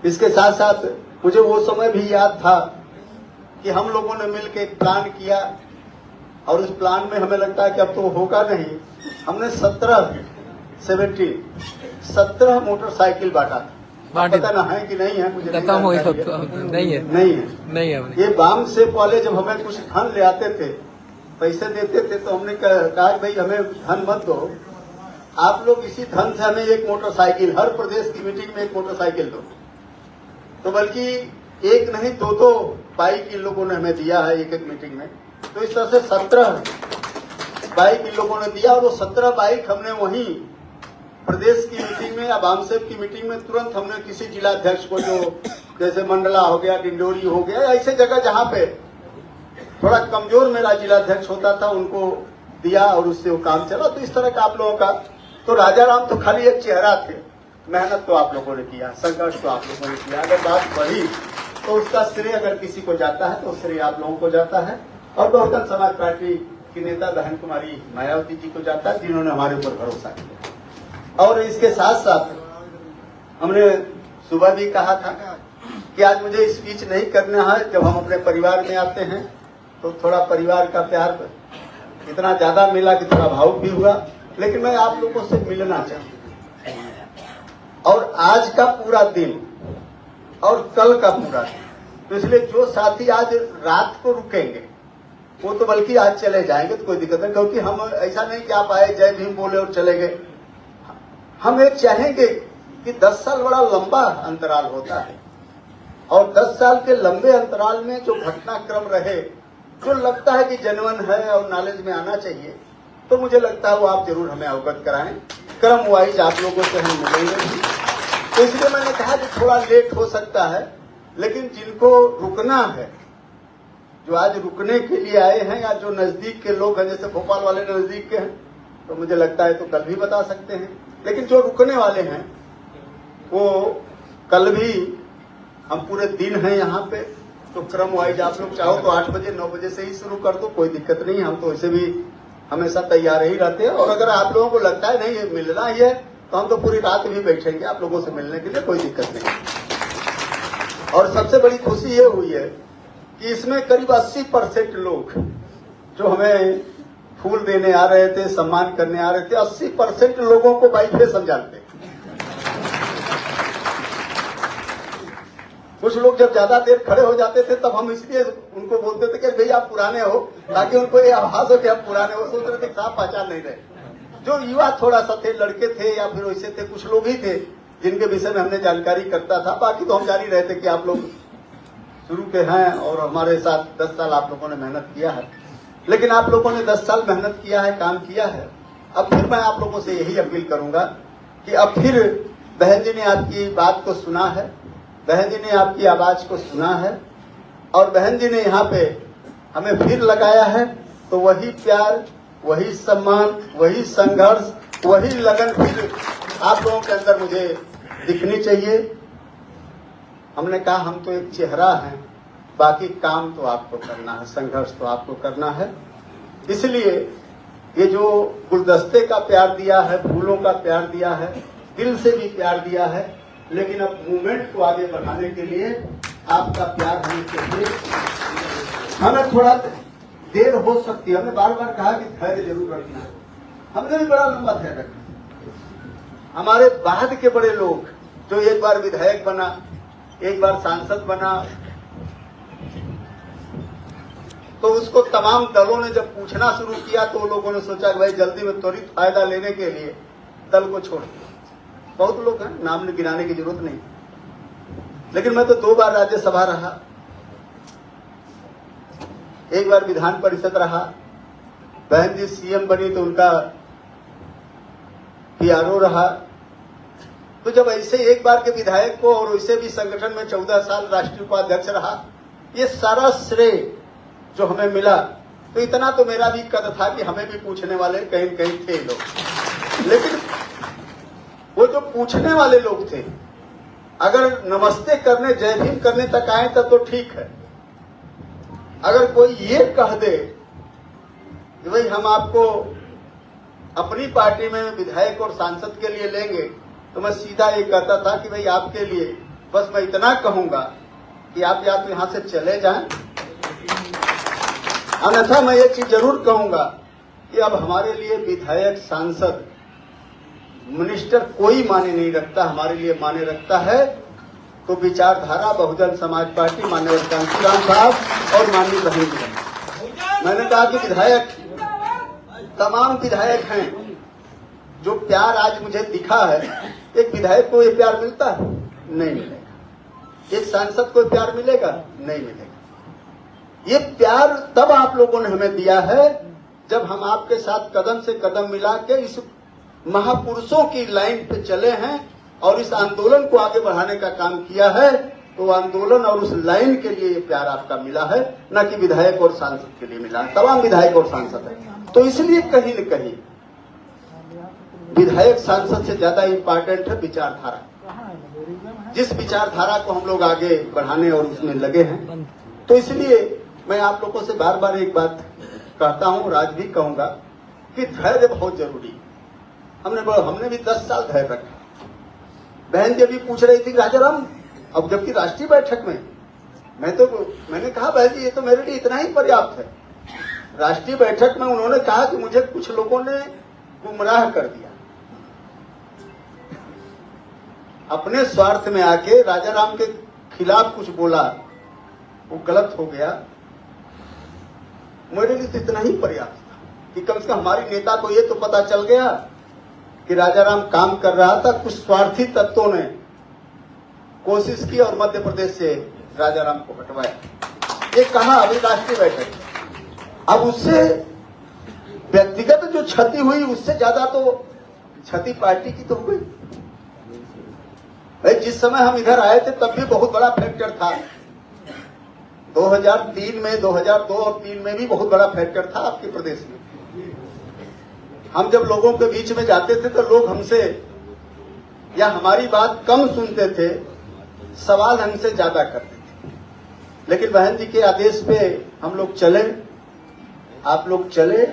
इसके साथ साथ मुझे वो समय भी याद था कि हम लोगों ने मिलकर एक प्लान किया और उस प्लान में हमें लगता है कि अब तो होगा नहीं। हमने 17 मोटरसाइकिल बांटा था। पता ना है कि नहीं है, मुझे नहीं है। ये वाम से पहले जब हमें कुछ धन ले आते थे, पैसे देते थे, तो हमने कहा भाई हमें धन मत दो, आप लोग इसी धन से हमें एक मोटरसाइकिल, हर प्रदेश की मीटिंग में एक मोटरसाइकिल दो। तो बल्कि एक नहीं दो बाइक इन लोगों ने हमें दिया है एक मीटिंग में। तो इस तरह से 17 बाइक इन लोगों ने दिया और वो 17 बाइक हमने वहीं प्रदेश की मीटिंग में या वामसेप की मीटिंग में तुरंत हमने किसी जिलाध्यक्ष को, जो जैसे मंडला हो गया, डिंडोरी हो गया, ऐसे जगह जहां पे थोड़ा कमजोर मेरा जिलाध्यक्ष होता था, उनको दिया और उससे वो काम चला। तो इस तरह का आप लोगों का, तो राजाराम तो खाली एक चेहरा थे, मेहनत तो आप लोगों ने किया, संघर्ष तो आप लोगों ने किया। अगर बात बढ़ी तो उसका श्रेय अगर किसी को जाता है तो श्रेय आप लोगों को जाता है और बहुजन समाज पार्टी की नेता बहन कुमारी मायावती जी को जाता है, जिन्होंने हमारे ऊपर भरोसा किया। और इसके साथ साथ हमने सुबह भी कहा था कि आज मुझे स्पीच नहीं करना है। जब हम अपने परिवार में आते हैं तो थोड़ा परिवार का प्यार इतना ज्यादा मिला कि थोड़ा भावुक भी हुआ, लेकिन मैं आप लोगों से मिलना चाहूँ। और आज का पूरा दिन और कल का पूरा दिन, तो इसलिए जो साथी आज रात को रुकेंगे वो तो बल्कि आज चले जाएंगे तो कोई दिक्कत नहीं, क्योंकि हम ऐसा नहीं कि आप आए जय भीम बोले और चले गए। हम एक चाहेंगे कि 10 साल बड़ा लंबा अंतराल होता है और 10 साल के लंबे अंतराल में जो घटनाक्रम रहे, जो लगता है कि जेन्युइन है और नॉलेज में आना चाहिए, तो मुझे लगता है वो आप जरूर हमें अवगत कराएं। क्रम वाइज आप लोगों से हम मिलेंगे। तो इसलिए मैंने कहा कि थोड़ा लेट हो सकता है, लेकिन जिनको रुकना है, जो आज रुकने के लिए आए हैं या जो नजदीक के लोग हैं, जैसे भोपाल वाले नजदीक के हैं, तो मुझे लगता है तो कल भी बता सकते हैं। लेकिन जो रुकने वाले हैं वो कल भी, हम पूरे दिन हैं यहाँ पे, तो क्रम वाइज आप लोग चाहो तो 8 बजे 9 बजे से ही शुरू कर दो, कोई दिक्कत नहीं। हम तो वैसे भी हमेशा तैयार ही रहते हैं और अगर आप लोगों को लगता है नहीं ये मिलना ही है तो हम तो पूरी रात भी बैठेंगे आप लोगों से मिलने के लिए, कोई दिक्कत नहीं। और सबसे बड़ी खुशी ये हुई है कि इसमें करीब 80% लोग जो हमें फूल देने आ रहे थे, सम्मान करने आ रहे थे, 80% लोगों को बाई फेस हम जानते हैं। कुछ लोग जब ज्यादा देर खड़े हो जाते थे तब हम इसलिए उनको बोलते थे कि भैया आप पुराने हो, ताकि उनको ये आभास हो कि आप पुराने हो। सोच रहे थे साफ पहचान नहीं रहे। जो युवा थोड़ा सा थे, लड़के थे या फिर वैसे थे, कुछ लोग ही थे जिनके विषय में हमने जानकारी करता था। बाकी तो हम जान ही रहे थे कि आप लोग शुरू के हैं और हमारे साथ 10 साल आप लोगों ने मेहनत किया है। लेकिन आप लोगों ने 10 साल मेहनत किया है, काम किया है। अब फिर मैं आप लोगों से यही अपील करूंगा कि अब फिर बहन जी ने आपकी बात को सुना है, बहन जी ने आपकी आवाज को सुना है और बहन जी ने यहाँ पे हमें फिर लगाया है, तो वही प्यार, वही सम्मान, वही संघर्ष, वही लगन फिर आप लोगों के अंदर मुझे दिखनी चाहिए। हमने कहा हम तो एक चेहरा है, बाकी काम तो आपको करना है, संघर्ष तो आपको करना है। इसलिए ये जो गुलदस्ते का प्यार दिया है, फूलों का प्यार दिया है, दिल से भी प्यार दिया है, लेकिन अब मूवमेंट को आगे बढ़ाने के लिए आपका प्यार हमें चाहिए। हमें थोड़ा देर हो सकती है, हमने बार बार कहा कि धैर्य जरूर रखना है। हमने भी बड़ा लंबा धैर्य रखा। हमारे बाद के बड़े लोग जो एक बार विधायक बना, एक बार सांसद बना, तो उसको तमाम दलों ने जब पूछना शुरू किया तो लोगों ने सोचा कि भाई जल्दी में त्वरित फायदा लेने के लिए दल को छोड़ दिया। बहुत लोग हैं, नाम गिनाने की जरूरत नहीं। लेकिन मैं तो 2 बार राज्यसभा रहा, एक बार विधान परिषद रहा। बहन जी सीएम बनी तो उनका पीआरओ रहा। तो जब ऐसे एक बार के विधायक को और वैसे भी संगठन में 14 साल राष्ट्रीय उपाध्यक्ष रहा, ये सारा श्रेय जो हमें मिला, तो इतना तो मेरा भी कद था कि हमें भी पूछने वाले कहीं न कहीं थे लोग। लेकिन वो जो पूछने वाले लोग थे अगर नमस्ते करने जय भीम करने तक आए तब तो ठीक है। अगर कोई ये कह दे कि भाई हम आपको अपनी पार्टी में विधायक और सांसद के लिए लेंगे, तो मैं सीधा ये कहता था कि भाई आपके लिए बस मैं इतना कहूंगा कि आप या तो यहां से चले जाएं, अन्यथा मैं ये चीज जरूर कहूंगा कि अब हमारे लिए विधायक सांसद मिनिस्टर कोई माने नहीं रखता। हमारे लिए माने रखता है तो विचारधारा बहुजन समाज पार्टी, माननीय कांशीराम साहब और माननीय बहन जी। मैंने कहा कि विधायक, तमाम विधायक हैं, जो प्यार आज मुझे दिखा है, एक विधायक को ये प्यार मिलता है? नहीं मिलेगा। एक सांसद को प्यार मिलेगा? नहीं मिलेगा। ये प्यार तब आप लोगों ने हमें दिया है जब हम आपके साथ कदम से कदम मिला के इस महापुरुषों की लाइन पे चले हैं और इस आंदोलन को आगे बढ़ाने का काम किया है। तो आंदोलन और उस लाइन के लिए ये प्यार आपका मिला है, न कि विधायक और सांसद के लिए मिला है। तमाम विधायक और सांसद है, तो इसलिए कहीं न कहीं विधायक सांसद से ज्यादा इंपॉर्टेंट है विचारधारा। जिस विचारधारा को हम लोग आगे बढ़ाने और उसमें लगे हैं, तो इसलिए मैं आप लोगों से बार बार एक बात कहता हूं और आज भी कहूंगा कि धैर्य बहुत जरूरी है। हमने भी 10 साल धैर्य रखा। बहन जी अभी पूछ रही थी राजाराम, अब जबकि राष्ट्रीय बैठक में मैंने कहा बहन जी ये तो मेरे लिए इतना ही पर्याप्त है। राष्ट्रीय बैठक में उन्होंने कहा कि मुझे कुछ लोगों ने गुमराह कर दिया, अपने स्वार्थ में आके राजाराम के खिलाफ कुछ बोला, वो गलत हो गया। मेरे लिए तो इतना ही पर्याप्त था कि कम से कम हमारी नेता को ये तो पता चल गया कि राजाराम काम कर रहा था। कुछ स्वार्थी तत्वों ने कोशिश की और मध्य प्रदेश से राजाराम को हटवाया। ये कहा अभी राष्ट्रीय बैठक। अब उससे व्यक्तिगत जो क्षति हुई, उससे ज्यादा तो क्षति पार्टी की तो हुई। भाई जिस समय हम इधर आए थे तब भी बहुत बड़ा फैक्टर था। 2003 में, 2002 और 2003 में भी बहुत बड़ा फैक्टर था आपके प्रदेश में। हम जब लोगों के बीच में जाते थे तो लोग हमसे या हमारी बात कम सुनते थे, सवाल हमसे ज्यादा करते थे। लेकिन बहन जी के आदेश पे हम लोग चले, आप लोग चले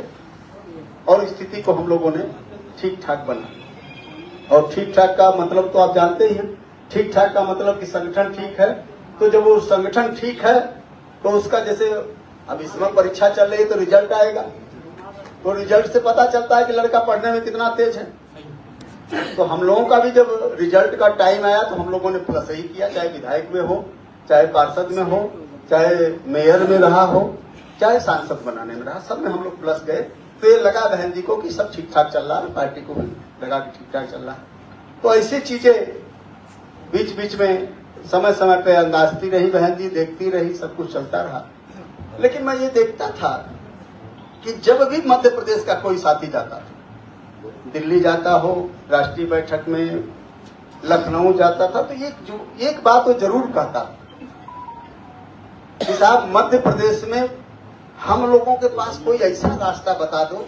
और स्थिति को हम लोगों ने ठीक ठाक बना। और ठीक ठाक का मतलब तो आप जानते ही हैं। ठीक ठाक का मतलब कि संगठन ठीक है। तो जब वो संगठन ठीक है तो उसका, जैसे अब इसमें परीक्षा चल रही है तो रिजल्ट आएगा, तो रिजल्ट से पता चलता है कि लड़का पढ़ने में कितना तेज है। तो हम लोगों का भी जब रिजल्ट का टाइम आया तो हम लोगों ने प्लस ही किया, चाहे विधायक में हो, चाहे पार्षद में हो, चाहे मेयर में रहा हो, चाहे सांसद बनाने में रहा, सब में हम लोग प्लस गए। तो ये लगा बहन जी को कि सब ठीक ठाक चल रहा है, पार्टी को भी लगा कि ठीक ठाक चल रहा है। तो ऐसी चीजें बीच बीच में समय समय पे अंदाजती रही बहन जी, देखती रही, सब कुछ चलता रहा। लेकिन मैं ये देखता था कि जब भी मध्य प्रदेश का कोई साथी जाता था, दिल्ली जाता हो राष्ट्रीय बैठक में, लखनऊ जाता था, तो एक बात वो जरूर कहता कि साहब मध्य प्रदेश में हम लोगों के पास कोई ऐसा रास्ता बता दो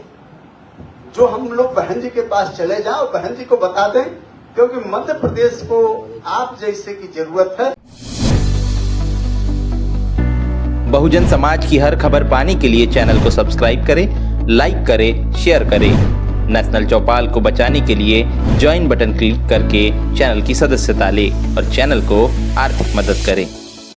जो हम लोग बहन जी के पास चले जाएं और बहन जी को बता दें, क्योंकि मध्य प्रदेश को आप जैसे की जरूरत है। बहुजन समाज की हर खबर पाने के लिए चैनल को सब्सक्राइब करें, लाइक करें, शेयर करें। नेशनल चौपाल को बचाने के लिए ज्वाइन बटन क्लिक करके चैनल की सदस्यता लें और चैनल को आर्थिक मदद करें।